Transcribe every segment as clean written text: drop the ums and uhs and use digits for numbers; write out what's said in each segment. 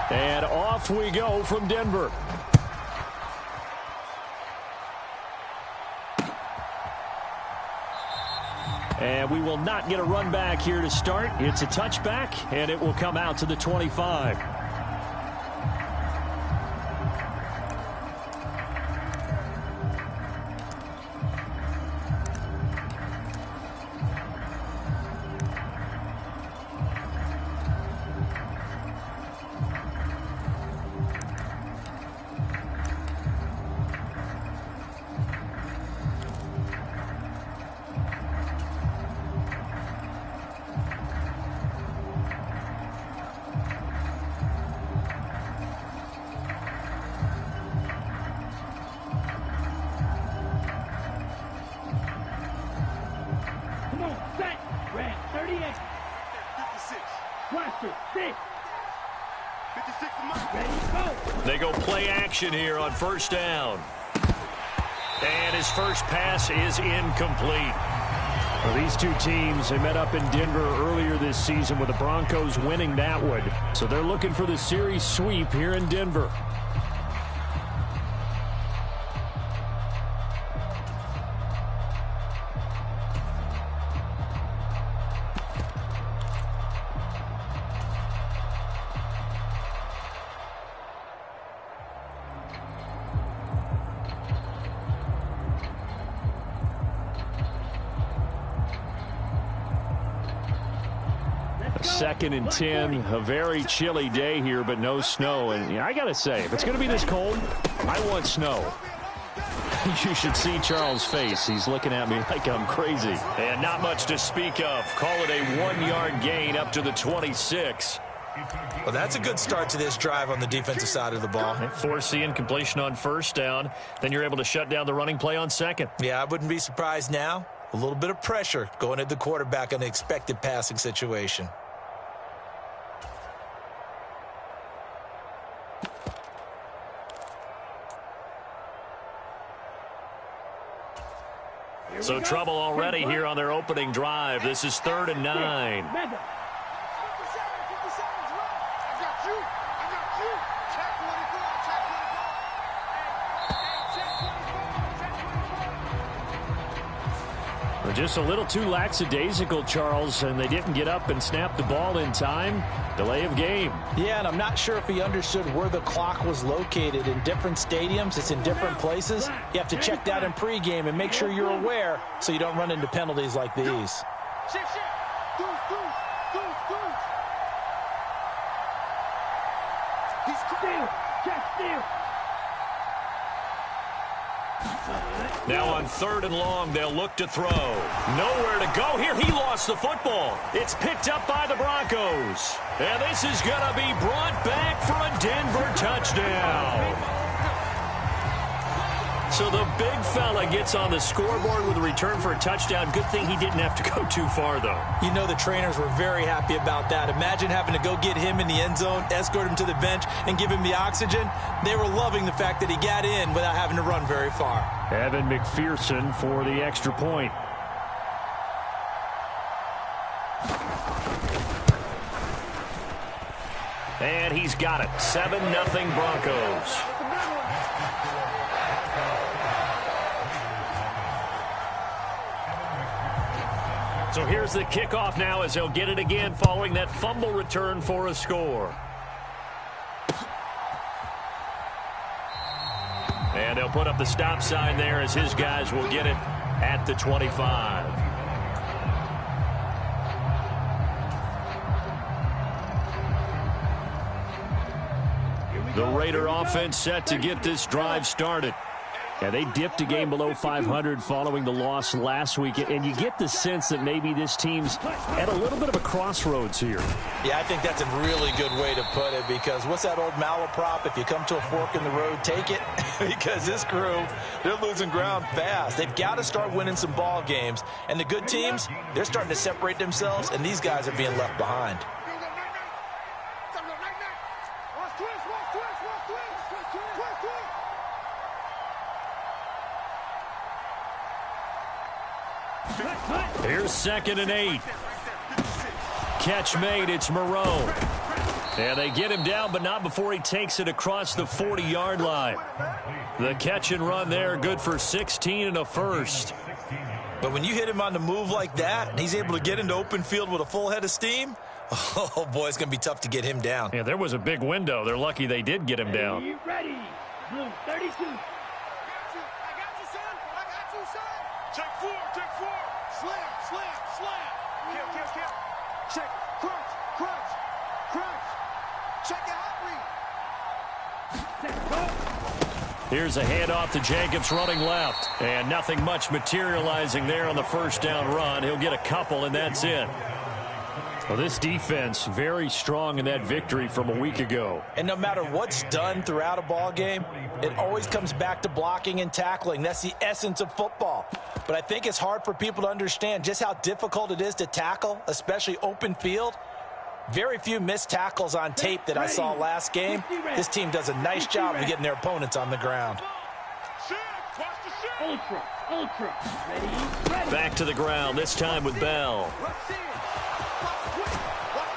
And off we go from Denver. And we will not get a run back here to start. It's a touchback, and it will come out to the 25. They go play action here on first down. And his first pass is incomplete. Well, these two teams, they met up in Denver earlier this season with the Broncos winning that one. So they're looking for the series sweep here in Denver. Second and 10, a very chilly day here, but no snow. And I got to say, if it's going to be this cold, I want snow. You should see Charles' face. He's looking at me like I'm crazy. And not much to speak of. Call it a 1-yard gain up to the 26. Well, that's a good start to this drive on the defensive side of the ball. Force the incompletion on first down. Then you're able to shut down the running play on second. Yeah, I wouldn't be surprised now. A little bit of pressure going at the quarterback in an expected passing situation. So trouble already here on their opening drive. This is 3rd and 9. Just a little too lackadaisical, Charles, and they didn't get up and snap the ball in time. Delay of game. Yeah, and I'm not sure if he understood where the clock was located. In different stadiums, it's in different places. You have to check that in pregame and make sure you're aware so you don't run into penalties like these. Now on 3rd and long, they'll look to throw. Nowhere to go here. He lost the football. It's picked up by the Broncos. And this is going to be brought back for a Denver touchdown. So the big fella gets on the scoreboard with a return for a touchdown. Good thing he didn't have to go too far, though. You know the trainers were very happy about that. Imagine having to go get him in the end zone, escort him to the bench, and give him the oxygen. They were loving the fact that he got in without having to run very far. Evan McPherson for the extra point. And he's got it. 7-0 Broncos. So here's the kickoff now as they'll get it again following that fumble return for a score. And they'll put up the stop sign there as his guys will get it at the 25. The Raider offense set to get this drive started. Yeah, they dipped a game below 500 following the loss last week, and you get the sense that maybe this team's at a little bit of a crossroads here. Yeah, I think that's a really good way to put it, because what's that old malaprop? If you come to a fork in the road, take it. Because this crew, they're losing ground fast. They've got to start winning some ball games, and the good teams, they're starting to separate themselves, and these guys are being left behind. Here's 2nd and 8. Catch made. It's Moreau. And they get him down, but not before he takes it across the 40-yard line. The catch and run there, good for 16 and a first. But when you hit him on the move like that, and he's able to get into open field with a full head of steam, oh, boy, it's going to be tough to get him down. Yeah, there was a big window. They're lucky they did get him down. Are you ready? Blue 32. I got you, son. I got you, son. Check four. Slam. Kill. Check. Crunch. Check it out, read. Here's a handoff to Jacobs running left. And nothing much materializing there on the first down run. He'll get a couple, and that's it. Well, this defense very strong in that victory from a week ago. And no matter what's done throughout a ball game, it always comes back to blocking and tackling. That's the essence of football. But I think it's hard for people to understand just how difficult it is to tackle, especially open field. Very few missed tackles on tape that I saw last game. This team does a nice job of getting their opponents on the ground. Ultra. Ready. Back to the ground, this time with Bell.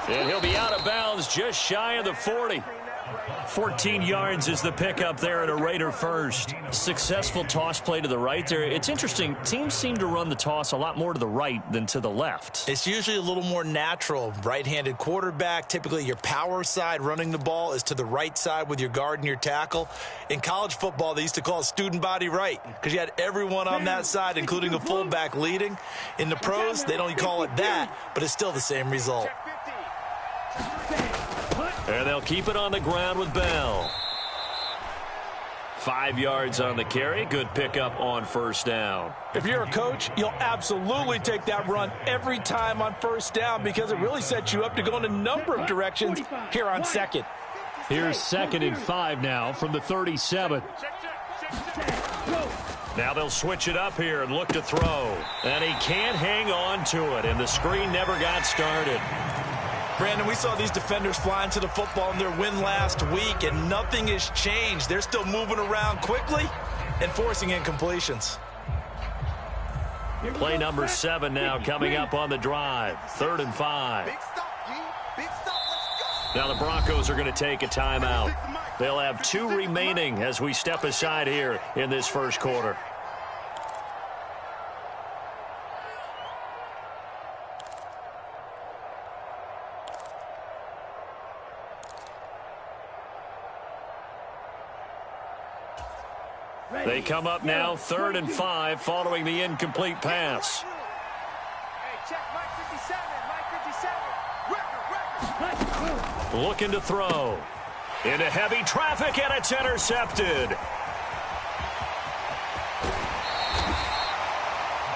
And he'll be out of bounds just shy of the 40. 14 yards is the pickup there at a Raider first. Successful toss play to the right there. It's interesting. Teams seem to run the toss a lot more to the right than to the left. It's usually a little more natural. Right-handed quarterback, typically your power side running the ball is to the right side with your guard and your tackle. In college football, they used to call it student body right because you had everyone on that side, including a fullback leading. In the pros, they don't call it that, but it's still the same result. And they'll keep it on the ground with Bell. 5 yards on the carry. Good pickup on first down. If you're a coach, you'll absolutely take that run every time on first down because it really sets you up to go in a number of directions here on second. Here's 2nd and 5 now from the 37. Now they'll switch it up here and look to throw. And he can't hang on to it, and the screen never got started. Brandon, we saw these defenders flying to the football in their win last week, and nothing has changed. They're still moving around quickly and forcing incompletions. Play number 7 now coming up on the drive. 3rd and 5. Now the Broncos are going to take a timeout. They'll have 2 remaining as we step aside here in this first quarter. They come up now, 3rd and 5, following the incomplete pass. Looking to throw. Into heavy traffic, and it's intercepted.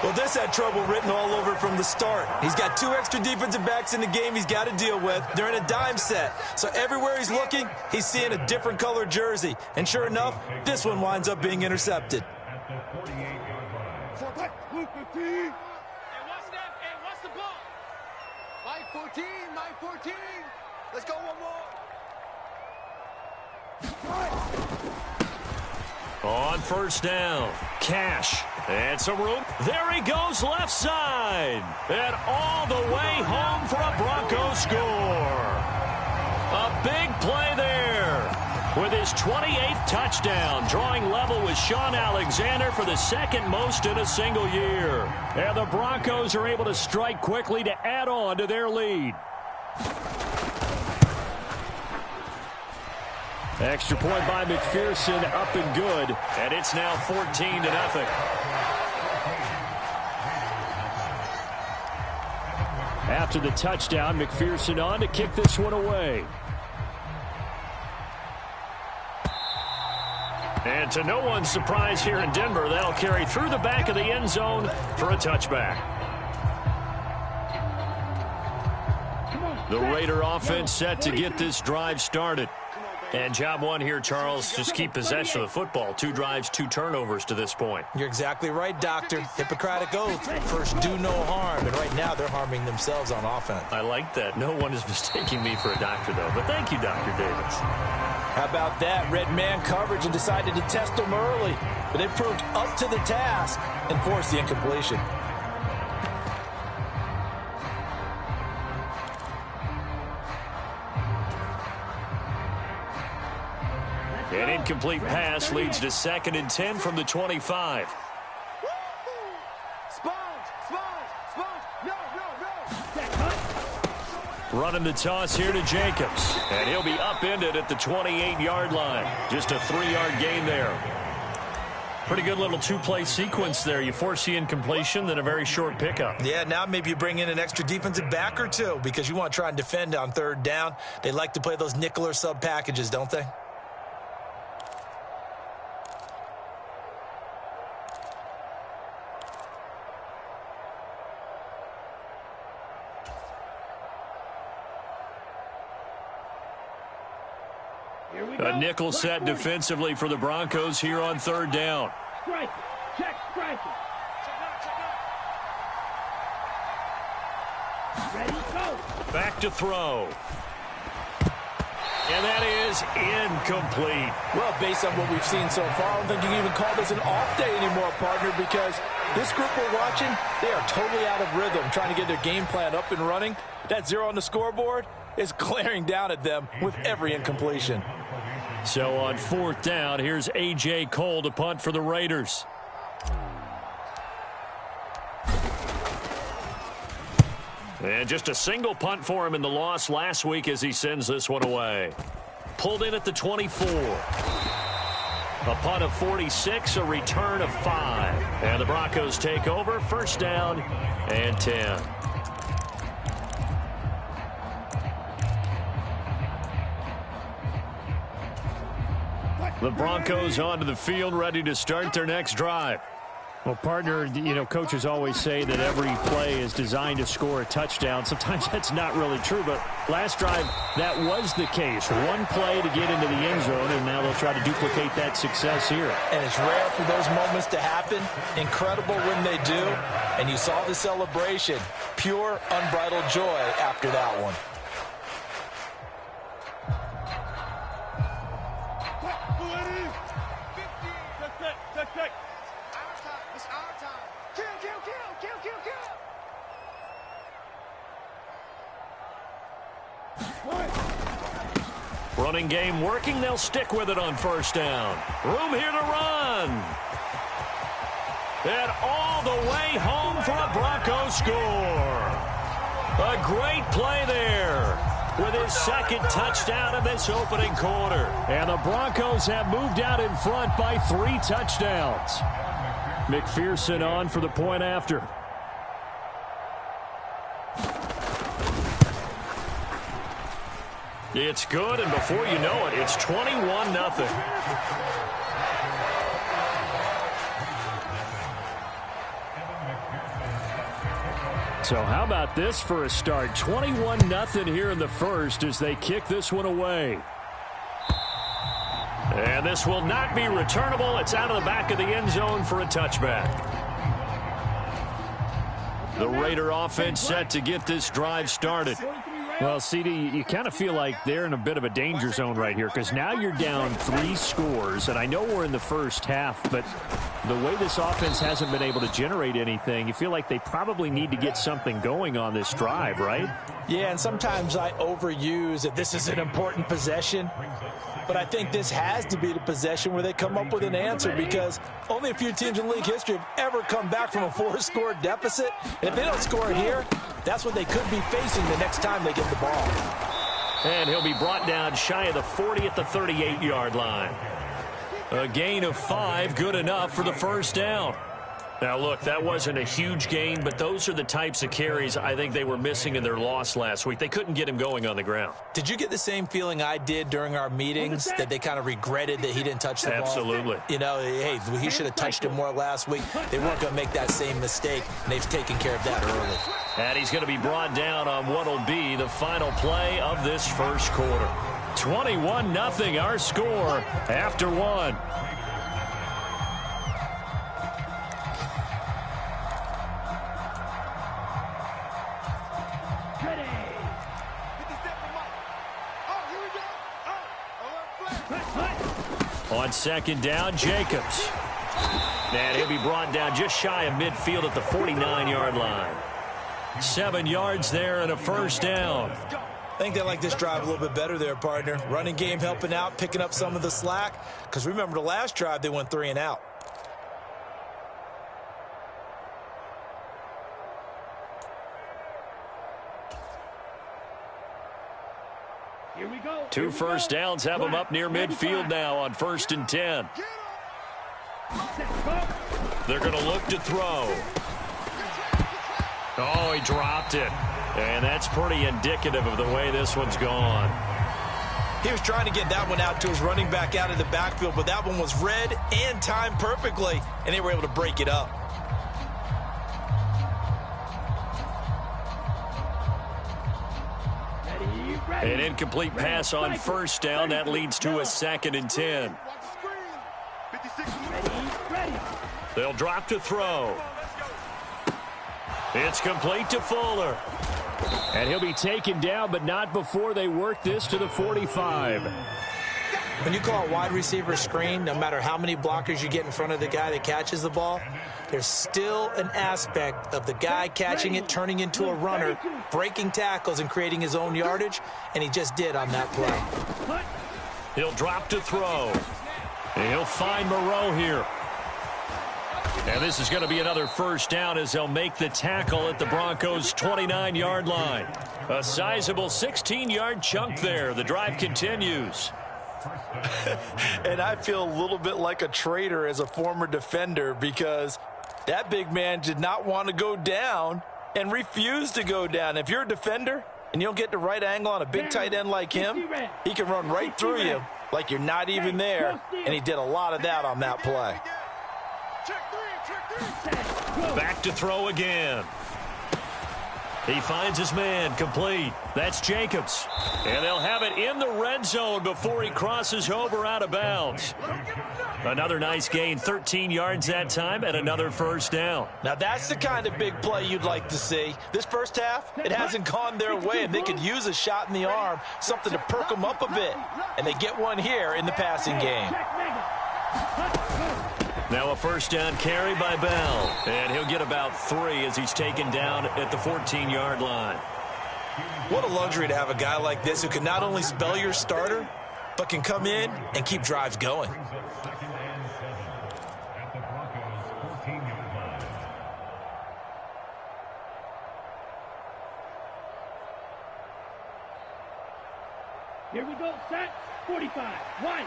Well, this had trouble written all over from the start. He's got 2 extra defensive backs in the game he's got to deal with. They're in a dime set. So everywhere he's looking, he's seeing a different color jersey. And sure enough, this one winds up being intercepted. Hey, what's the ball? Mike 14. Let's go one more. On first down, Cash. And some room. There he goes left side. And all the way home for a Broncos score. A big play there. With his 28th touchdown, drawing level with Sean Alexander for the 2nd most in a single year. And the Broncos are able to strike quickly to add on to their lead. Extra point by McPherson, up and good. And it's now 14-0. After the touchdown, McPherson on to kick this one away. And to no one's surprise here in Denver, they'll carry through the back of the end zone for a touchback. The Raider offense set to get this drive started. And job one here, Charles, just keep possession of the football. 2 drives, 2 turnovers to this point. You're exactly right, Doctor. Hippocratic oath. First, do no harm. And right now, they're harming themselves on offense. I like that. No one is mistaking me for a doctor, though. But thank you, Dr. Davis. How about that? Red man coverage and decided to test them early. But they proved up to the task and forced the incompletion. An incomplete pass leads to 2nd and 10 from the 25. Running the toss here to Jacobs. And he'll be upended at the 28-yard line. Just a 3-yard gain there. Pretty good little two-play sequence there. You force the incompletion, then a very short pickup. Yeah, now maybe you bring in an extra defensive back or two because you want to try and defend on 3rd down. They like to play those nickel or sub packages, don't they? A nickel set defensively for the Broncos here on 3rd down. Strike. Check strike. Ready, go. Back to throw. And that is incomplete. Well, based on what we've seen so far, I don't think you can even call this an off day anymore, partner, because this group we're watching, they are totally out of rhythm, trying to get their game plan up and running. That 0 on the scoreboard is glaring down at them with every incompletion. So on 4th down, here's A.J. Cole to punt for the Raiders. And just a single punt for him in the loss last week as he sends this one away. Pulled in at the 24. A punt of 46, a return of 5. And the Broncos take over, 1st down and 10. The Broncos onto the field, ready to start their next drive. Well, partner, coaches always say that every play is designed to score a touchdown. Sometimes that's not really true, but last drive, that was the case. One play to get into the end zone, and now they'll try to duplicate that success here. And it's rare for those moments to happen. Incredible when they do. And you saw the celebration. Pure, unbridled joy after that one. Running game working. They'll stick with it on 1st down. Room here to run. And all the way home for a Broncos score. A great play there with his 2nd touchdown in this opening quarter. And the Broncos have moved out in front by 3 touchdowns. McPherson on for the point after. It's good, and before you know it, it's 21-0. So how about this for a start? 21-0 here in the first as they kick this one away. And this will not be returnable. It's out of the back of the end zone for a touchback. The Raider offense set to get this drive started. Well, CD, you kind of feel like they're in a bit of a danger zone right here because now you're down 3 scores, and I know we're in the first half, but the way this offense hasn't been able to generate anything, you feel like they probably need to get something going on this drive, right? Yeah, and sometimes I overuse that this is an important possession, but I think this has to be the possession where they come up with an answer because only a few teams in league history have ever come back from a 4-score deficit. And if they don't score here, that's what they could be facing the next time they get the ball. And he'll be brought down shy of the 40 at the 38-yard line. A gain of 5, good enough for the 1st down. Now, look, that wasn't a huge gain, but those are the types of carries I think they were missing in their loss last week. They couldn't get him going on the ground. Did you get the same feeling I did during our meetings, that they kind of regretted that he didn't touch the ball? Absolutely. You know, hey, he should have touched it more last week. They weren't going to make that same mistake, and they've taken care of that early. And he's going to be brought down on what will be the final play of this first quarter. 21-0 our score after 1. On 2nd down, Jacobs. And he'll be brought down just shy of midfield at the 49-yard line. 7 yards there and a 1st down. I think they like this drive a little bit better there, partner. Running game helping out, picking up some of the slack. Because remember, the last drive, they went 3 and out. Here we go. 2 first downs have them up near midfield now on 1st and 10. They're going to look to throw. Oh, he dropped it. And that's pretty indicative of the way this one's gone. He was trying to get that one out to his running back out of the backfield, but that one was read and timed perfectly, and they were able to break it up. An incomplete pass on 1st down. That leads to a 2nd and 10. They'll drop to throw. It's complete to Fuller. And he'll be taken down, but not before they work this to the 45. When you call a wide receiver screen, no matter how many blockers you get in front of the guy that catches the ball, there's still an aspect of the guy catching it, turning into a runner, breaking tackles and creating his own yardage, and he just did on that play. He'll drop to throw. And he'll find Moreau here. And this is going to be another 1st down as they'll make the tackle at the Broncos' 29-yard line. A sizable 16-yard chunk there. The drive continues. And I feel a little bit like a traitor as a former defender because that big man did not want to go down and refused to go down. If you're a defender and you don't get the right angle on a big tight end like him, he can run right through you like you're not even there, and he did a lot of that on that play. Back to throw again. He finds his man, complete. That's Jacobs. And they'll have it in the red zone before he crosses over out of bounds. Another nice gain, 13 yards that time, and another 1st down. Now that's the kind of big play you'd like to see. This first half, it hasn't gone their way, and they could use a shot in the arm, something to perk them up a bit. And they get one here in the passing game. Now a 1st down carry by Bell. And he'll get about 3 as he's taken down at the 14-yard line. What a luxury to have a guy like this who can not only spell your starter, but can come in and keep drives going. Here we go, set, 45, 1.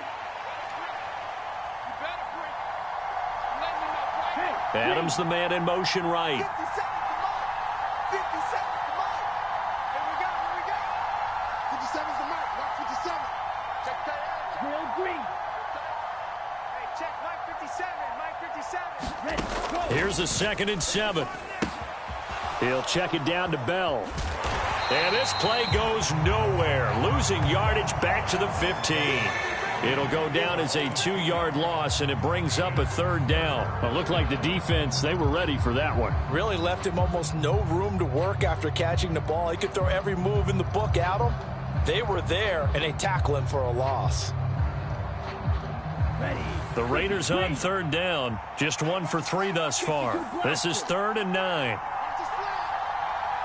Adams, the man in motion right. 50 seconds, come on. Here we go. 57's the mark, mark 57. Check that out. Drill green. Hey, check mark 57, Ready, go. Here's a 2nd and 7. He'll check it down to Bell. And this play goes nowhere. Losing yardage back to the 15. It'll go down as a 2-yard loss, and it brings up a 3rd down. It looked like the defense, they were ready for that one. Really left him almost no room to work after catching the ball. He could throw every move in the book at him. They were there, and they tackle him for a loss. Ready. The Raiders on 3rd down. Just 1 for 3 thus far. This is 3rd and 9.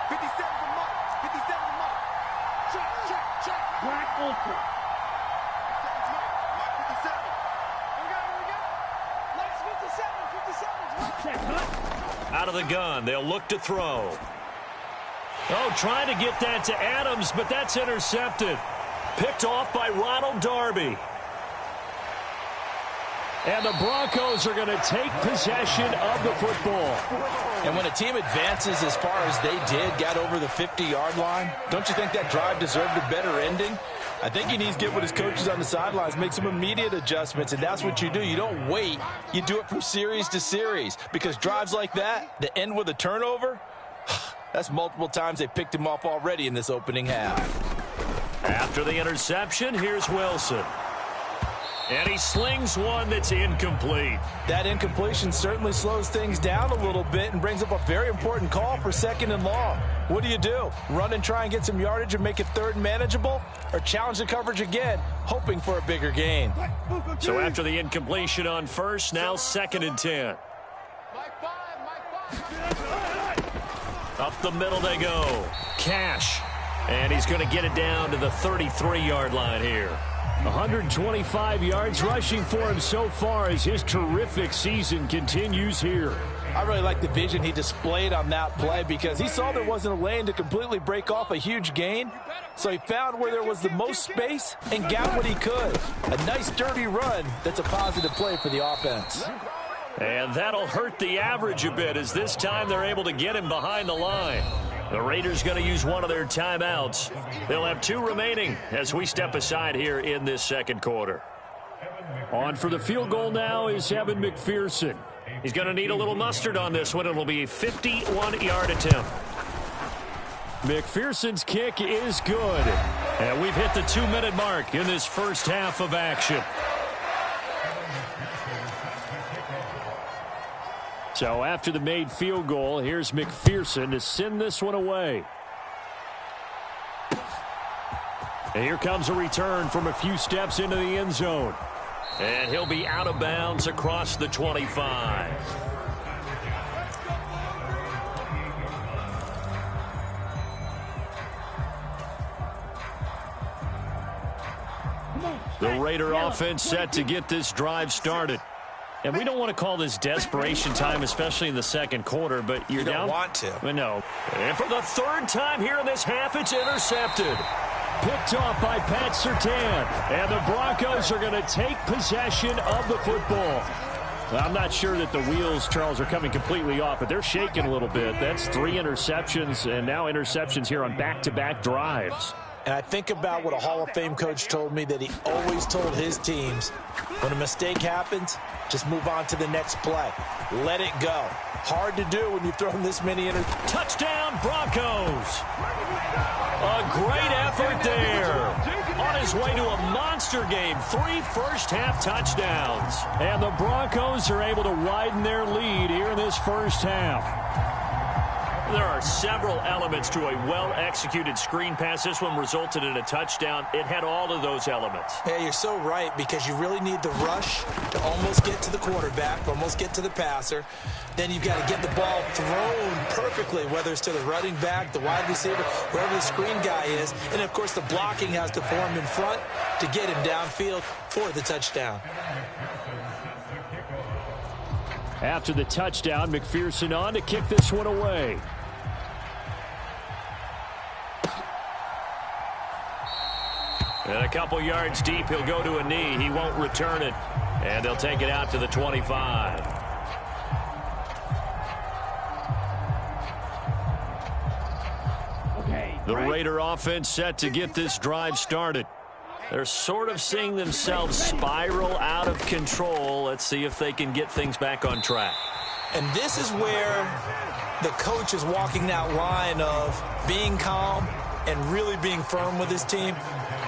57's the mark. 57's the mark. Check. Black ultra. 57's mark 57. Here we go. Last 57's mark. Check, huh? Out of the gun, they'll look to throw. Oh, trying to get that to Adams, but that's intercepted. Picked off by Ronald Darby. And the Broncos are going to take possession of the football. And when a team advances as far as they did, got over the 50-yard line, don't you think that drive deserved a better ending? I think he needs to get with his coaches on the sidelines, make some immediate adjustments, and that's what you do. You don't wait. You do it from series to series, because drives like that end with a turnover, that's multiple times they picked him off already in this opening half. After the interception, here's Wilson. And he slings one that's incomplete. That incompletion certainly slows things down a little bit and brings up a very important call for 2nd and long. What do? Run and try and get some yardage and make it 3rd and manageable? Or challenge the coverage again, hoping for a bigger gain? So after the incompletion on 1st, now 2nd and 10. Up the middle they go. Cash. And he's going to get it down to the 33-yard line here. 125 yards rushing for him so far as his terrific season continues here. I really like the vision he displayed on that play because he saw there wasn't a lane to completely break off a huge gain. So he found where there was the most space and got what he could. A nice, dirty run that's a positive play for the offense. And that'll hurt the average a bit as this time they're able to get him behind the line. The Raiders going to use one of their timeouts. They'll have 2 remaining as we step aside here in this second quarter. On for the field goal now is Evan McPherson. He's going to need a little mustard on this one. It'll be a 51-yard attempt. McPherson's kick is good. And we've hit the 2-minute mark in this first half of action. So after the made field goal, here's McPherson to send this one away. And here comes a return from a few steps into the end zone. And he'll be out of bounds across the 25. The Raider offense set to get this drive started. And we don't want to call this desperation time, especially in the second quarter, but you're down. You don't want to. But no. And for the 3rd time here in this half, it's intercepted. Picked off by Pat Surtain. And the Broncos are going to take possession of the football. Well, I'm not sure that the wheels, Charles, are coming completely off, but they're shaking a little bit. That's 3 interceptions, and now interceptions here on back-to-back drives. And I think about what a Hall of Fame coach told me that he always told his teams, when a mistake happens, just move on to the next play. Let it go. Hard to do when you've thrown this many Touchdown, Broncos. A great effort there. On his way to a monster game, 3 first-half touchdowns. And the Broncos are able to widen their lead here in this first half. There are several elements to a well-executed screen pass. This one resulted in a touchdown. It had all of those elements. Yeah, you're so right, because you really need the rush to almost get to the quarterback, almost get to the passer. Then you've got to get the ball thrown perfectly, whether it's to the running back, the wide receiver, wherever the screen guy is. And, of course, the blocking has to form in front to get him downfield for the touchdown. After the touchdown, McPherson on to kick this one away. And a couple yards deep, he'll go to a knee. He won't return it. And they'll take it out to the 25. The Raider offense set to get this drive started. They're sort of seeing themselves spiral out of control. Let's see if they can get things back on track. And this is where the coach is walking that line of being calm and really being firm with his team.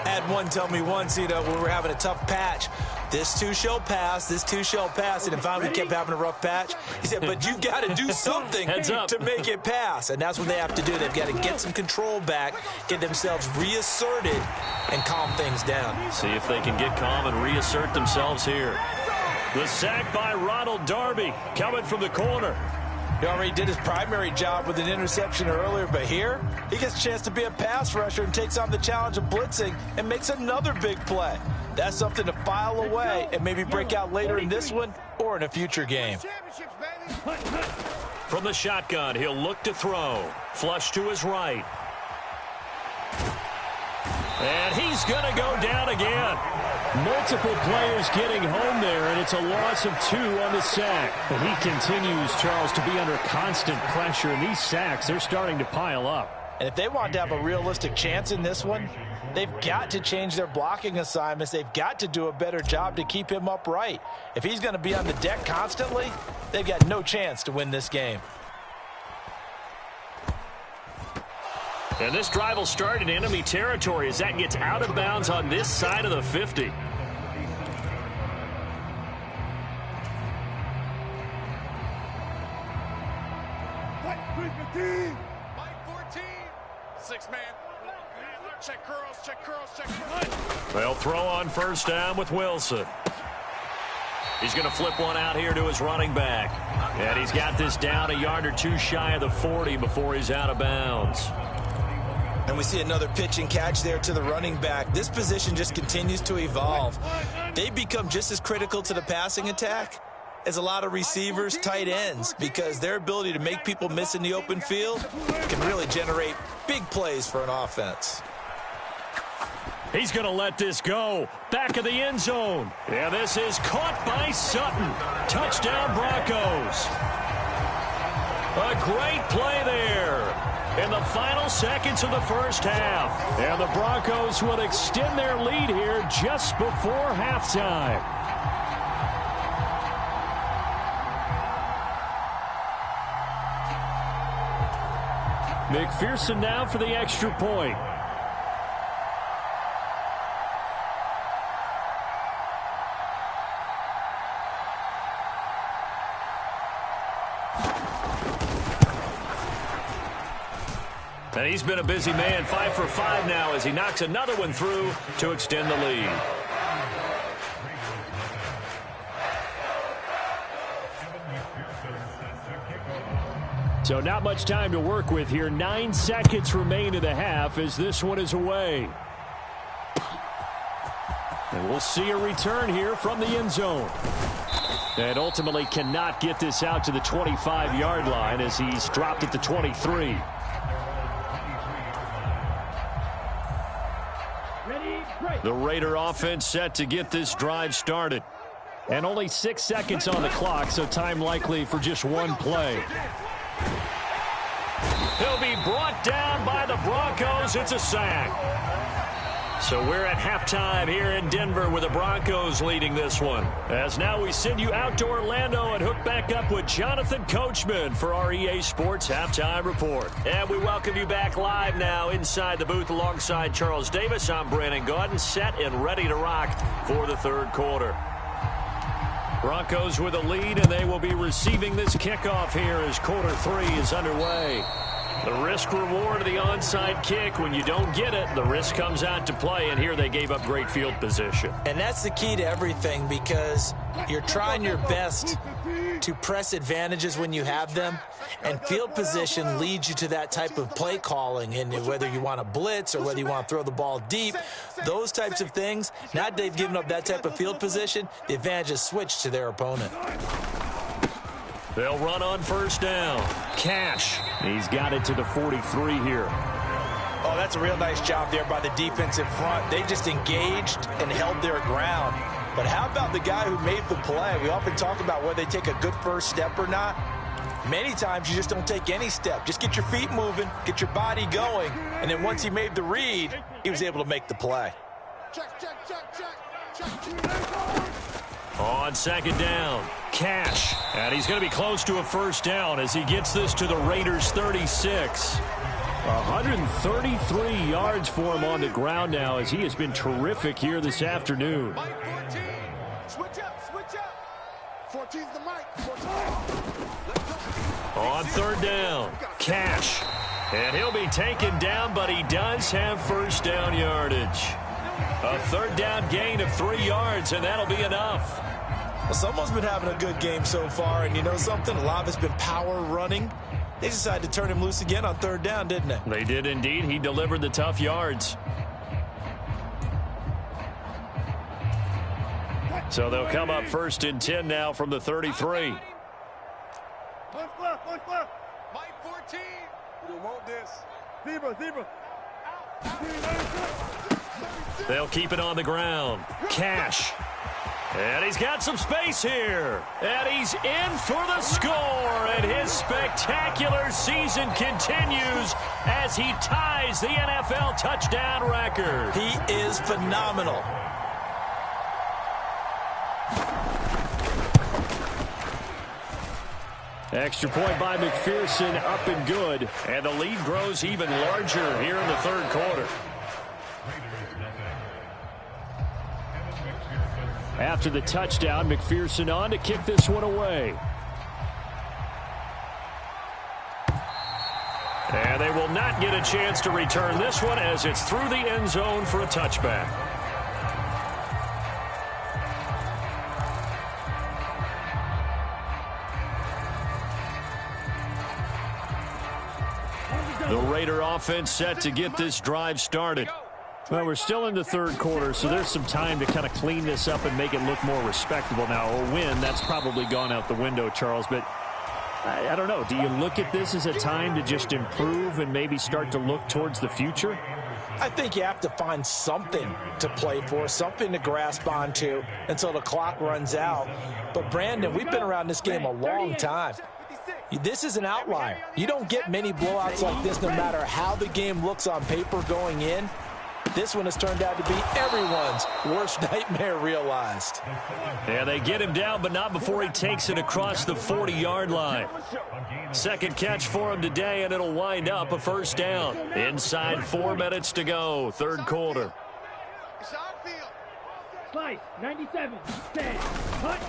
I had one tell me once, when we were having a tough patch, this too shall pass, this too shall pass. And finally kept having a rough patch. He said, but you got to do something to make it pass. And that's what they have to do. They've got to get some control back, get themselves reasserted, and calm things down. See if they can get calm and reassert themselves here. The sack by Ronald Darby coming from the corner. He already did his primary job with an interception earlier, but here he gets a chance to be a pass rusher and takes on the challenge of blitzing and makes another big play. That's something to file away and maybe break out later in this one or in a future game. From the shotgun, he'll look to throw. Flush to his right. And he's going to go down again. Multiple players getting home there, and it's a loss of 2 on the sack. But he continues, Charles, to be under constant pressure, and these sacks, they're starting to pile up. And if they want to have a realistic chance in this one, they've got to change their blocking assignments. They've got to do a better job to keep him upright. If he's going to be on the deck constantly, they've got no chance to win this game. And this drive will start in enemy territory as that gets out of bounds on this side of the 50. Mike 14. 6-man. Check curls, check curls, check curls. They'll throw on first down with Wilson. He's going to flip one out here to his running back. And he's got this down a yard or 2 shy of the 40 before he's out of bounds. And we see another pitch and catch there to the running back. This position just continues to evolve. They become just as critical to the passing attack as a lot of receivers, tight ends, because their ability to make people miss in the open field can really generate big plays for an offense. He's going to let this go. Back of the end zone. Yeah, this is caught by Sutton. Touchdown, Broncos. A great play there in the final seconds of the first half. And the Broncos will extend their lead here just before halftime. McPherson now for the extra point. And he's been a busy man, 5 for 5 now as he knocks another one through to extend the lead. So not much time to work with here. 9 seconds remain in the half as this one is away. And we'll see a return here from the end zone. And ultimately cannot get this out to the 25-yard line as he's dropped at the 23. The Raider offense set to get this drive started. And only 6 seconds on the clock, so time likely for just one play. He'll be brought down by the Broncos. It's a sack. So we're at halftime here in Denver with the Broncos leading this one. As now we send you out to Orlando and hook back up with Jonathan Coachman for our EA Sports Halftime Report. And we welcome you back live now inside the booth alongside Charles Davis. I'm Brandon Gaudin, set and ready to rock for the third quarter. Broncos with a lead, and they will be receiving this kickoff here as quarter 3 is underway. The risk-reward of the onside kick, when you don't get it, the risk comes out to play, and here they gave up great field position. And that's the key to everything, because you're trying your best to press advantages when you have them, and field position leads you to that type of play calling, and whether you want to blitz or whether you want to throw the ball deep, those types of things, now that they've given up that type of field position, the advantage is switched to their opponent. They'll run on first down. Cash. He's got it to the 43 here. Oh, that's a real nice job there by the defensive front. They just engaged and held their ground. But how about the guy who made the play? We often talk about whether they take a good first step or not. Many times you just don't take any step. Just get your feet moving, get your body going, and then once he made the read, he was able to make the play. On second down, Cash. And he's going to be close to a first down as he gets this to the Raiders' 36. 133 yards for him on the ground now as he has been terrific here this afternoon. Mike 14. Switch up. 14's the Mike. 14. On third down, Cash. And he'll be taken down, but he does have first down yardage. A third down gain of 3 yards, and that'll be enough. Well, someone's been having a good game so far, and you know something? A lot of it's been power running. They decided to turn him loose again on third down, didn't they? They did indeed. He delivered the tough yards. So they'll come up first and 10 now from the 33. Mike 14. You want this. Zebra. They'll keep it on the ground. Cash. And he's got some space here. And he's in for the score. And his spectacular season continues as he ties the NFL touchdown record. He is phenomenal. Extra point by McPherson, up and good. And the lead grows even larger here in the third quarter. After the touchdown, McPherson on to kick this one away. And they will not get a chance to return this one as it's through the end zone for a touchback. The Raider offense set to get this drive started. Well, we're still in the third quarter, so there's some time to kind of clean this up and make it look more respectable. Now, a win, that's probably gone out the window, Charles, but I don't know. Do you look at this as a time to just improve and maybe start to look towards the future? I think you have to find something to play for, something to grasp onto until the clock runs out. But, Brandon, we've been around this game a long time. This is an outlier. You don't get many blowouts like this no matter how the game looks on paper going in. This one has turned out to be everyone's worst nightmare realized. Yeah, they get him down, but not before he takes it across the 40-yard line. Second catch for him today, and it'll wind up a first down. Inside 4 minutes to go, third quarter. Slice, 97, 10, cut.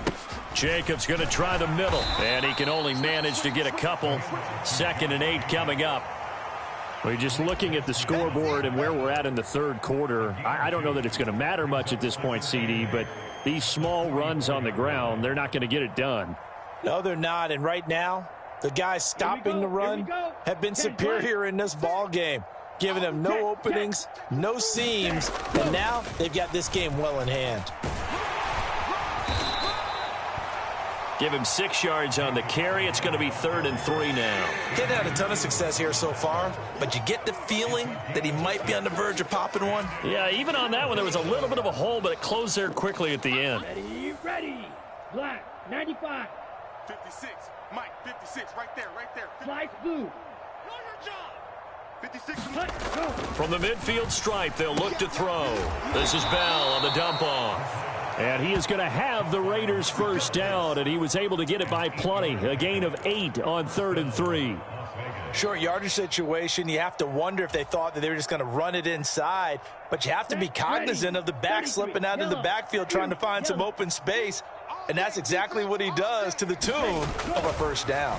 Jacobs going to try the middle, and he can only manage to get a couple. 2nd and 8 coming up. Well, you're just looking at the scoreboard and where we're at in the third quarter. I don't know that it's going to matter much at this point, CD, but these small runs on the ground, they're not going to get it done. No, they're not. And right now, the guys stopping the run have been superior in this ball game, giving them no openings, no seams, and now they've got this game well in hand. Give him 6 yards on the carry. It's going to be 3rd and 3 now. He's had a ton of success here so far, but you get the feeling that he might be on the verge of popping one. Yeah, even on that one, there was a little bit of a hole, but it closed there quickly at the end. Ready. Black, 95. 56. Mike, 56. Right there. Slice blue. Know your job. 56. Cut, go. From the midfield stripe, they'll look to throw. This is Bell on the dump off. And he is going to have the Raiders first down, and he was able to get it by plenty. A gain of 8 on 3rd and 3. Short yardage situation, you have to wonder if they thought that they were just going to run it inside, but you have to be cognizant of the back slipping out of the backfield trying to find some open space, and that's exactly what he does to the tune of a first down.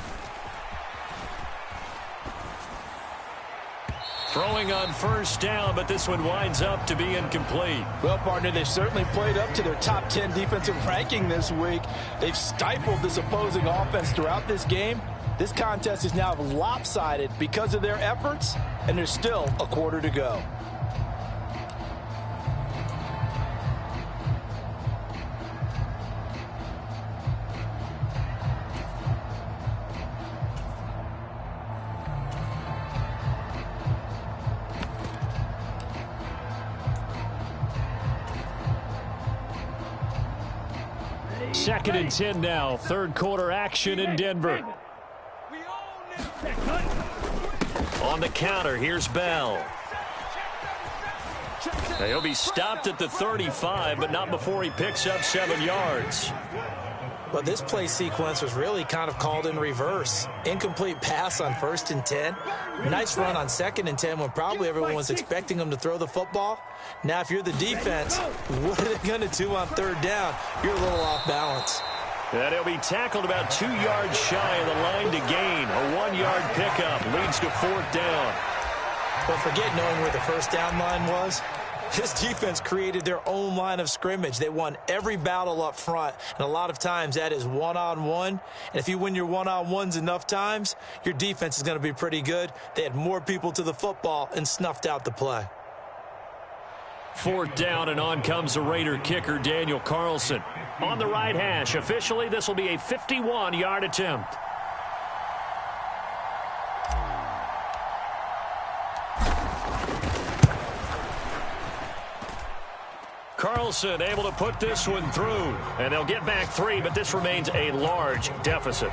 Throwing on first down, but this one winds up to be incomplete. Well, partner, they've certainly played up to their top 10 defensive ranking this week. They've stifled this opposing offense throughout this game. This contest is now lopsided because of their efforts, and there's still a quarter to go. Second and 10 now. Third quarter action in Denver. On the counter, here's Bell. He'll be stopped at the 35, but not before he picks up 7 yards. Well, this play sequence was really kind of called in reverse. Incomplete pass on 1st and 10. Nice run on 2nd and 10 when probably everyone was expecting him to throw the football. Now, if you're the defense, what are they going to do on 3rd down? You're a little off balance. And he'll be tackled about 2 yards shy of the line to gain. A 1-yard pickup leads to 4th down. But forget knowing where the first down line was. This defense created their own line of scrimmage. They won every battle up front, and a lot of times that is one-on-one. And if you win your one-on-ones enough times, your defense is going to be pretty good. They had more people to the football and snuffed out the play. 4th down, and on comes the Raider kicker, Daniel Carlson. On the right hash, officially, this will be a 51-yard attempt. Carlson able to put this one through, and they'll get back 3, but this remains a large deficit.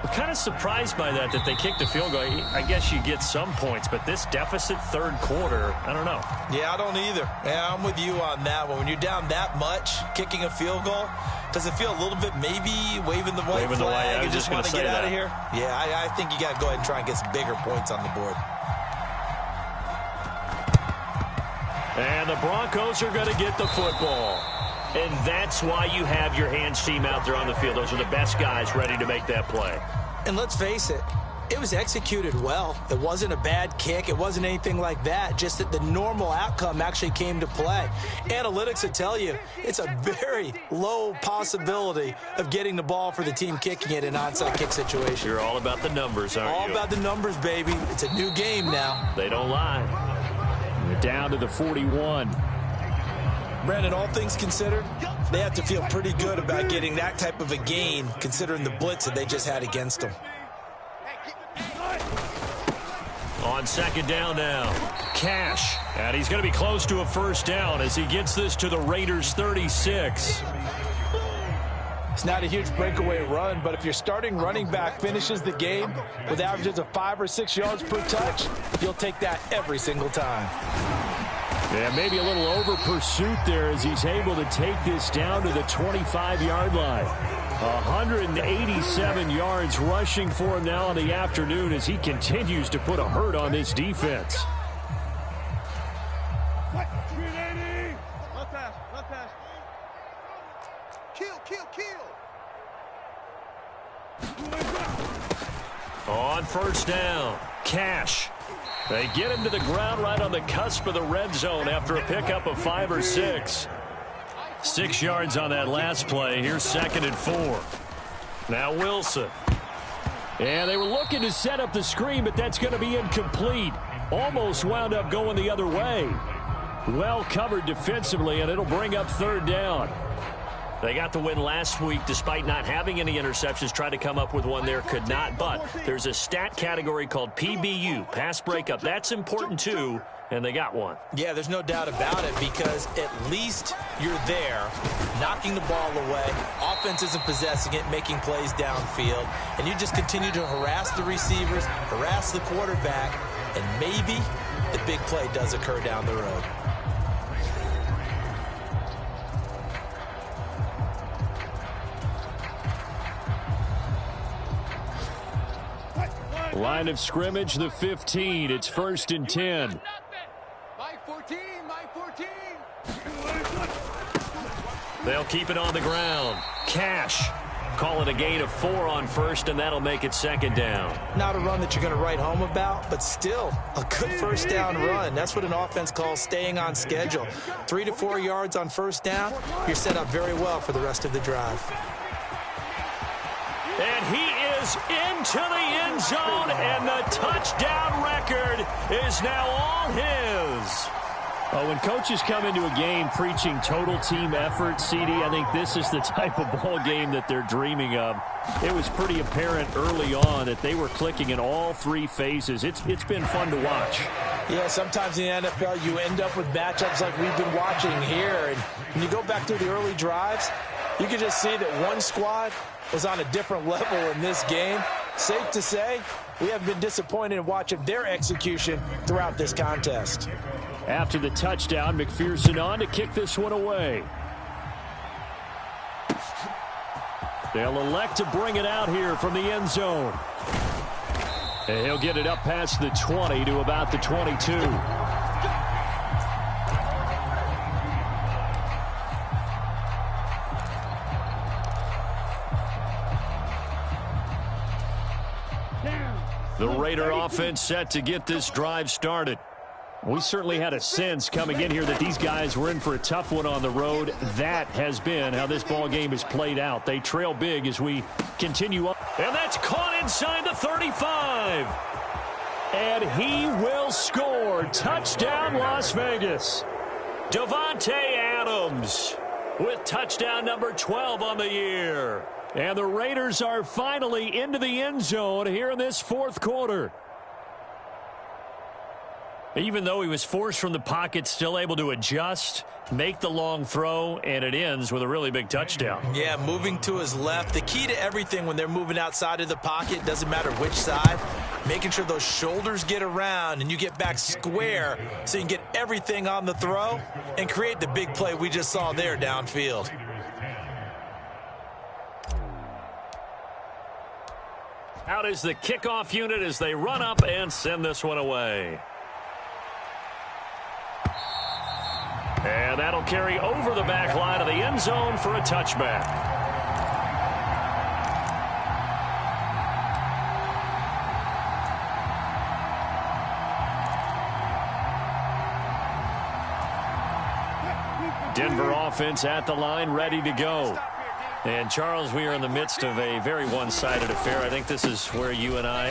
I'm kind of surprised by that they kicked a field goal. I guess you get some points, but this deficit 3rd quarter, I don't know. Yeah, I don't either. Yeah, I'm with you on that one. When you're down that much, kicking a field goal, does it feel a little bit maybe waving the white flag and just want to get out of here? Yeah, I think you got to go ahead and try and get some bigger points on the board. And the Broncos are going to get the football. And that's why you have your hands team out there on the field. Those are the best guys ready to make that play. And let's face it, It was executed well. It wasn't a bad kick. It wasn't anything like that. Just that the normal outcome actually came to play. Analytics will tell you it's a very low possibility of getting the ball for the team kicking it in an onside kick situation. You're all about the numbers, aren't you? All about the numbers, baby. It's a new game now. They don't lie. We're down to the 41. Brandon, all things considered, they have to feel pretty good about getting that type of a gain considering the blitz that they just had against them. On second down now, Cash. And he's going to be close to a first down as he gets this to the Raiders' 36. It's not a huge breakaway run, but if your starting running back finishes the game with averages of 5 or 6 yards per touch, you'll take that every single time. Yeah, maybe a little over pursuit there as he's able to take this down to the 25-yard line. 187 yards rushing for him now in the afternoon as he continues to put a hurt on this defense. On first down, Cash. They get him to the ground right on the cusp of the red zone after a pickup of 5 or 6. 6 yards on that last play. Here's second and 4. Now Wilson. And they were looking to set up the screen, but that's going to be incomplete. Almost wound up going the other way. Well covered defensively, and it'll bring up third down. They got the win last week despite not having any interceptions. Tried to come up with one there, could not. But there's a stat category called PBU, pass breakup. That's important too, and they got one. Yeah, there's no doubt about it because at least you're there, knocking the ball away. Offense isn't possessing it, making plays downfield. And you just continue to harass the receivers, harass the quarterback, and maybe the big play does occur down the road. Line of scrimmage, the 15. It's first and 10. My 14, my 14. They'll keep it on the ground. Cash. Call it a gain of 4 on first, and that'll make it second down. Not a run that you're going to write home about, but still a good first down run. That's what an offense calls staying on schedule. 3 to 4 yards on first down, you're set up very well for the rest of the drive. And he is into the end zone, and the touchdown record is now all his. Oh, when coaches come into a game preaching total team effort, CD, I think this is the type of ball game that they're dreaming of. It was pretty apparent early on that they were clicking in all 3 phases. It's been fun to watch. Yeah, sometimes in the NFL you end up with matchups like we've been watching here. And when you go back through the early drives, you can just see that one squad was on a different level in this game. Safe to say, we have been disappointed in watching their execution throughout this contest. After the touchdown, McPherson on to kick this one away. They'll elect to bring it out here from the end zone. And he'll get it up past the 20 to about the 22. The Raider offense set to get this drive started. We certainly had a sense coming in here that these guys were in for a tough one on the road. That has been how this ball game has played out. They trail big as we continue on. And that's caught inside the 35. And he will score. Touchdown, Las Vegas. Davante Adams with touchdown number 12 on the year. And the Raiders are finally into the end zone here in this fourth quarter. Even though he was forced from the pocket, still able to adjust, make the long throw, and it ends with a really big touchdown. Yeah, moving to his left. The key to everything when they're moving outside of the pocket, doesn't matter which side, making sure those shoulders get around and you get back square so you can get everything on the throw and create the big play we just saw there downfield. Out is the kickoff unit as they run up and send this one away. And that'll carry over the back line of the end zone for a touchback. Denver offense at the line, ready to go. And, Charles, we are in the midst of a very one-sided affair. I think this is where you and I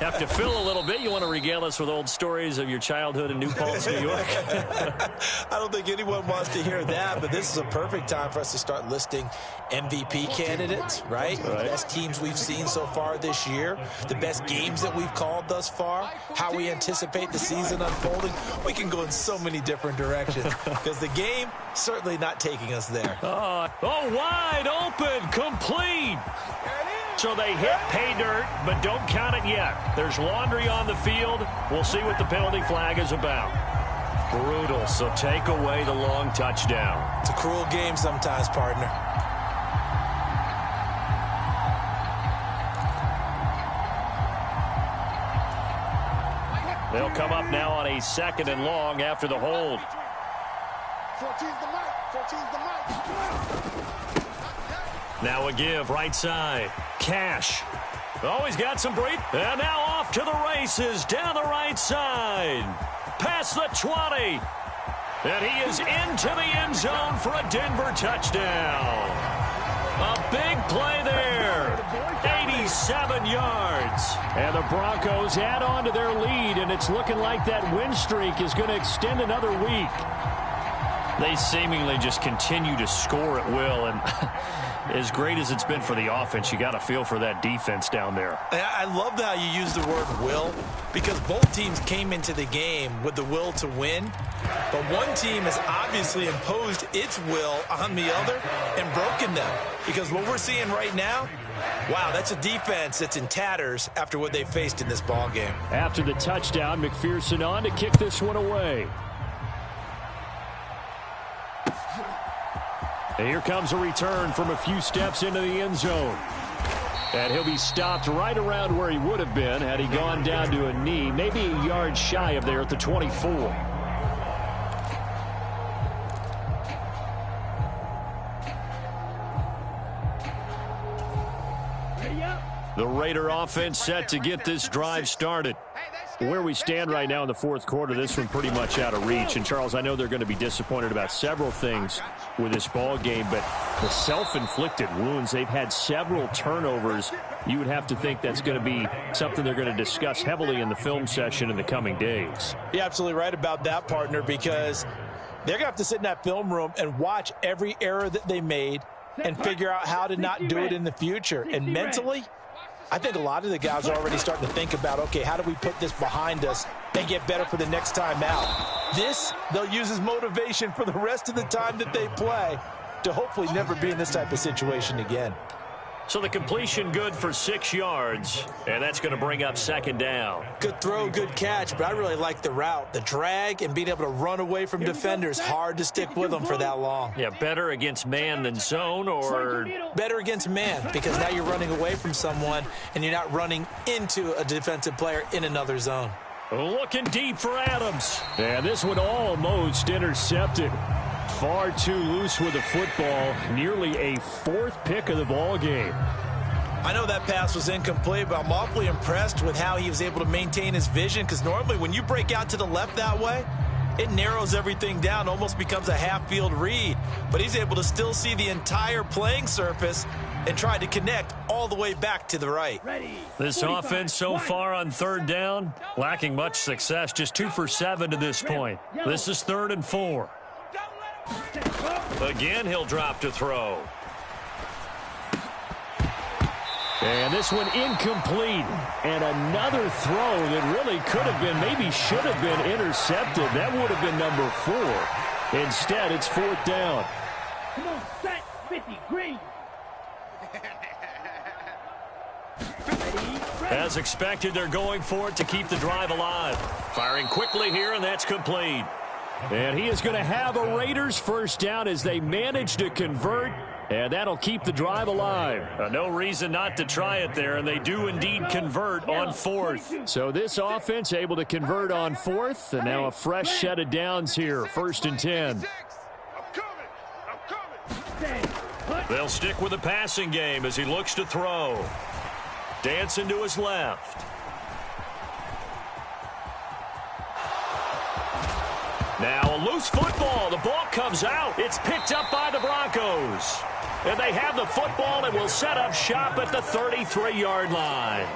have to fill a little bit. You want to regale us with old stories of your childhood in New Paltz, New York? I don't think anyone wants to hear that, but this is a perfect time for us to start listing MVP candidates, right? The best teams we've seen so far this year, the best games that we've called thus far, how we anticipate the season unfolding. We can go in so many different directions because the game certainly not taking us there. Oh, wide open, complete. So they hit pay dirt, but don't count it yet. There's laundry on the field. We'll see what the penalty flag is about. Brutal, so take away the long touchdown. It's a cruel game sometimes, partner. They'll come up now on a 2nd and long after the hold. 14's the mark. 14's the mark. Now a give, right side. Cash. Oh, he's got some breath. And now off to the races down the right side. Past the 20. And he is into the end zone for a Denver touchdown. A big play there. 87 yards. And the Broncos add on to their lead, and it's looking like that win streak is going to extend another week. They seemingly just continue to score at will, and as great as it's been for the offense, you got to feel for that defense down there. I love how you use the word will, because both teams came into the game with the will to win, but one team has obviously imposed its will on the other and broken them, because what we're seeing right now, wow, that's a defense that's in tatters after what they faced in this ball game. After the touchdown, McPherson on to kick this one away. And here comes a return from a few steps into the end zone. And he'll be stopped right around where he would have been had he gone down to a knee, maybe a yard shy of there at the 24. The Raider offense set to get this drive started. Where we stand right now in the fourth quarter, this one pretty much out of reach. And, Charles, I know they're going to be disappointed about several things with this ball game, but the self-inflicted wounds, they've had several turnovers. You would have to think that's going to be something they're going to discuss heavily in the film session in the coming days. You're absolutely right about that, partner, because they're going to have to sit in that film room and watch every error that they made and figure out how to not do it in the future. And mentally, I think a lot of the guys are already starting to think about, okay, how do we put this behind us and get better for the next time out? This, they'll use as motivation for the rest of the time that they play to hopefully never be in this type of situation again. So the completion good for 6 yards, and that's going to bring up 2nd down. Good throw, good catch, but I really like the route. The drag and being able to run away from defenders, hard to stick with them for that long. Yeah, better against man than zone, or better against man, because now you're running away from someone and you're not running into a defensive player in another zone. Looking deep for Adams. And this one almost intercepted. Far too loose with the football. Nearly a 4th pick of the ball game. I know that pass was incomplete, but I'm awfully impressed with how he was able to maintain his vision, because normally when you break out to the left that way, it narrows everything down, almost becomes a half-field read. But he's able to still see the entire playing surface and try to connect all the way back to the right. This offense so far on 3rd down, lacking much success, just 2 for 7 to this point. This is 3rd and 4. Again, he'll drop to throw. And this one incomplete. And another throw that really could have been, maybe should have been intercepted. That would have been number 4. Instead, it's 4th down. Come on, set 50, green. As expected, they're going for it to keep the drive alive. Firing quickly here, and that's complete. And he is going to have a Raiders first down as they manage to convert, and that'll keep the drive alive. No reason not to try it there, and they do indeed convert on 4th. So this offense able to convert on 4th, and now a fresh set of downs here, 1st and 10. They'll stick with the passing game as he looks to throw. Dancing to his left. Now a loose football. The ball comes out. It's picked up by the Broncos. And they have the football and will set up shop at the 33-yard line.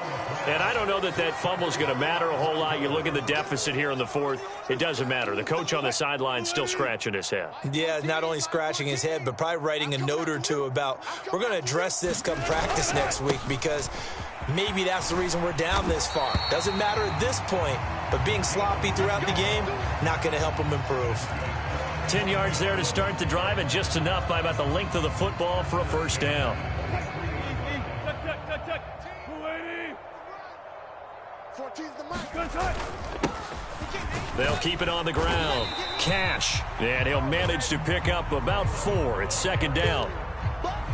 And I don't know that that fumble is going to matter a whole lot. You look at the deficit here in the fourth. It doesn't matter. The coach on the sideline still scratching his head. Yeah, not only scratching his head, but probably writing a note or two about we're going to address this come practice next week because maybe that's the reason we're down this far. Doesn't matter at this point, but being sloppy throughout the game, not going to help them improve. 10 yards there to start the drive, and just enough by about the length of the football for a first down. They'll keep it on the ground. Cash, and he'll manage to pick up about 4. It's second down.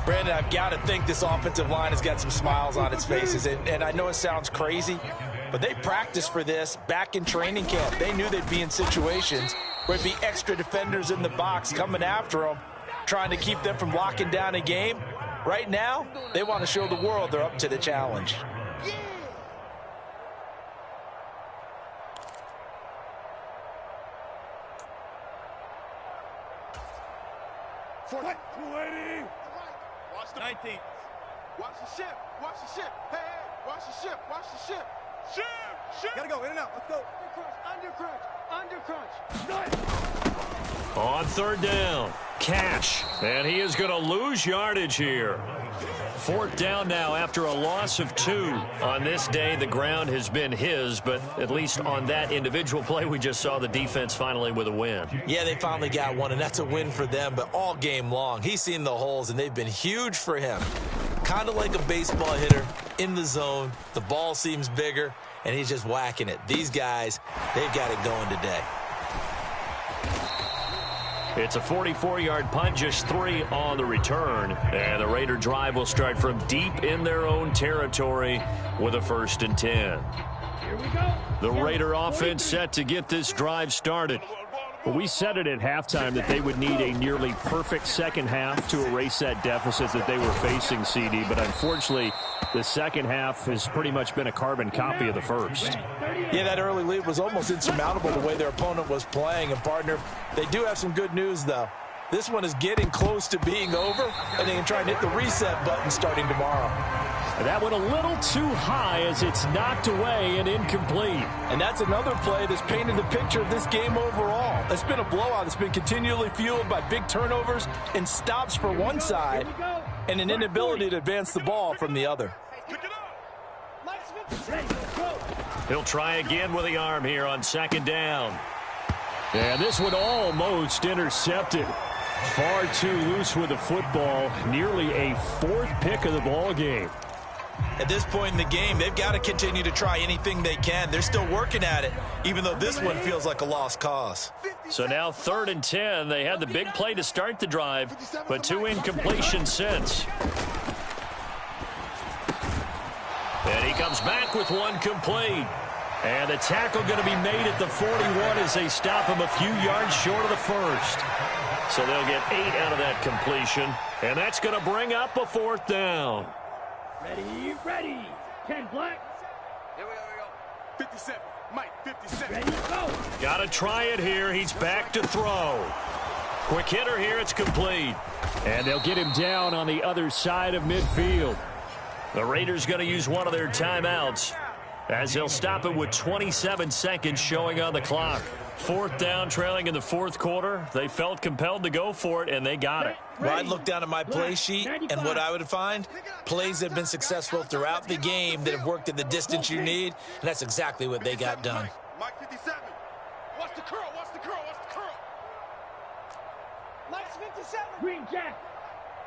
Brandon, I've got to think this offensive line has got some smiles on its faces, and I know it sounds crazy, but they practiced for this back in training camp. They knew they'd be in situations where it'd be extra defenders in the box coming after them, trying to keep them from locking down a game. Right now, they want to show the world they're up to the challenge. Watch the 19. Watch the ship. Watch the ship. Hey, watch the ship. Watch the ship. Ship. Gotta go in and out. Let's go. Under crunch. Nice. On third down, Cash, and he is going to lose yardage here. Fourth down now after a loss of 2. On this day, the ground has been his, but at least on that individual play, we just saw the defense finally with a win. Yeah, they finally got one, and that's a win for them, but all game long, he's seen the holes, and they've been huge for him. Kind of like a baseball hitter in the zone. The ball seems bigger, and he's just whacking it. These guys, they've got it going today. It's a 44-yard punt, just 3 on the return. And the Raider drive will start from deep in their own territory with a 1st and 10. Here we go. The Raider offense set to get this drive started. Well, we said it at halftime that they would need a nearly perfect second half to erase that deficit that they were facing, CD. But unfortunately, the second half has pretty much been a carbon copy of the first. Yeah, that early lead was almost insurmountable the way their opponent was playing. And, partner, they do have some good news, though. This one is getting close to being over, and they can try and hit the reset button starting tomorrow. That went a little too high as it's knocked away and incomplete. And that's another play that's painted the picture of this game overall. It's been a blowout. It's been continually fueled by big turnovers and stops for one side and an inability to advance the ball from the other. He'll try again with the arm here on second down. And this one almost intercepted. Far too loose with the football. Nearly a 4th pick of the ball game. At this point in the game, they've got to continue to try anything they can. They're still working at it, even though this one feels like a lost cause. So now 3rd and 10. They had the big play to start the drive, but 2 incompletions since. And he comes back with 1 complete. And the tackle going to be made at the 41 as they stop him a few yards short of the first. So they'll get 8 out of that completion. And that's going to bring up a 4th down. Ready. 10 black. Here we go. 57. Mike, 57. Ready, go. Got to try it here. He's back to throw. Quick hitter here. It's complete. And they'll get him down on the other side of midfield. The Raiders going to use one of their timeouts as they'll stop it with 27 seconds showing on the clock. 4th down, trailing in the 4th quarter. They felt compelled to go for it, and they got it. Well, I'd look down at my play sheet, and what I would find, plays that have been successful throughout the game that have worked at the distance you need, and that's exactly what they got done. Mike 57. Watch the curl. Watch the curl. Watch the curl. Mike's 57. Green Jack.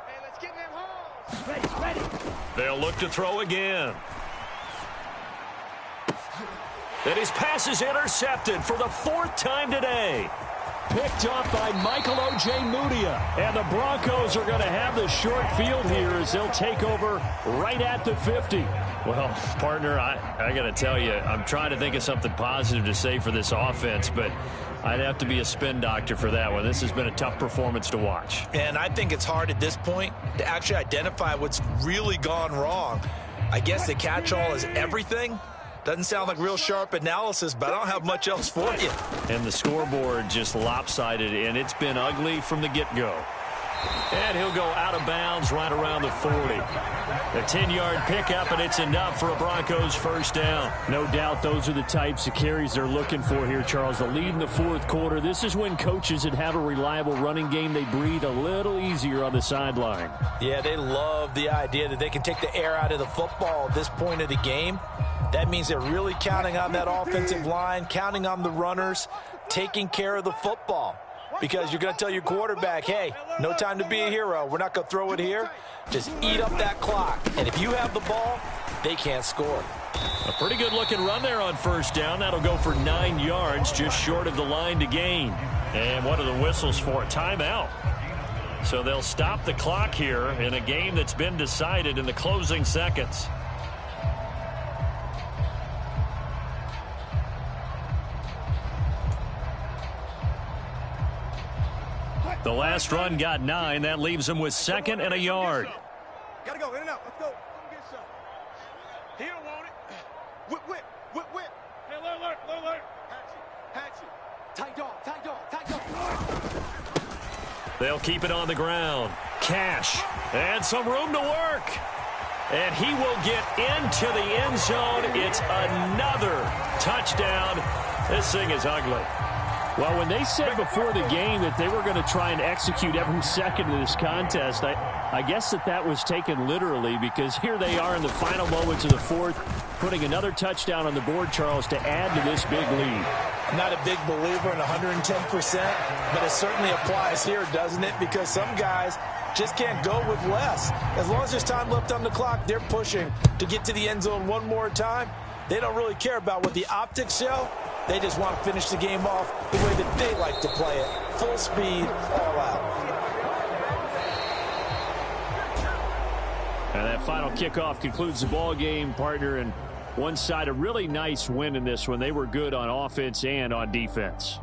Hey, let's get in them holes. Ready. They'll look to throw again. And his pass is intercepted for the 4th time today. Picked off by Michael O.J. Mudia. And the Broncos are going to have the short field here as they'll take over right at the 50. Well, partner, I got to tell you, I'm trying to think of something positive to say for this offense, but I'd have to be a spin doctor for that one. This has been a tough performance to watch. And I think it's hard at this point to actually identify what's really gone wrong. I guess the catch-all is everything, Doesn't sound like real sharp analysis, but I don't have much else for you. And the scoreboard just lopsided, and it's been ugly from the get-go. And he'll go out of bounds right around the 40. A 10-yard pickup, and it's enough for a Broncos first down. No doubt those are the types of carries they're looking for here, Charles. The lead in the fourth quarter. This is when coaches that have a reliable running game, they breathe a little easier on the sideline. Yeah, they love the idea that they can take the air out of the football at this point of the game. That means they're really counting on that offensive line, counting on the runners, taking care of the football. Because you're going to tell your quarterback, hey, no time to be a hero. We're not going to throw it here. Just eat up that clock. And if you have the ball, they can't score. A pretty good-looking run there on first down. That'll go for 9 yards, just short of the line to gain. And what are the whistles for? Timeout. So they'll stop the clock here in a game that's been decided in the closing seconds. The last run got 9. That leaves them with 2nd and a yard. Gotta go, in and out. Let's go. Let him get some. He don't want it. Whip, whip, whip, whip. Hey, alert, alert. Hatch it. Tight dog, tight dog, tight dog. They'll keep it on the ground. Cash. And some room to work. And he will get into the end zone. It's another touchdown. This thing is ugly. Well, when they said before the game that they were going to try and execute every second of this contest, I guess that was taken literally, because here they are in the final moments of the fourth, putting another touchdown on the board, Charles, to add to this big lead. I'm not a big believer in 110%, but it certainly applies here, doesn't it? Because some guys just can't go with less. As long as there's time left on the clock, they're pushing to get to the end zone one more time. They don't really care about what the optics show. They just want to finish the game off the way that they like to play it. Full speed, all out. And that final kickoff concludes the ball game, partner. And one side, a really nice win in this one. They were good on offense and on defense.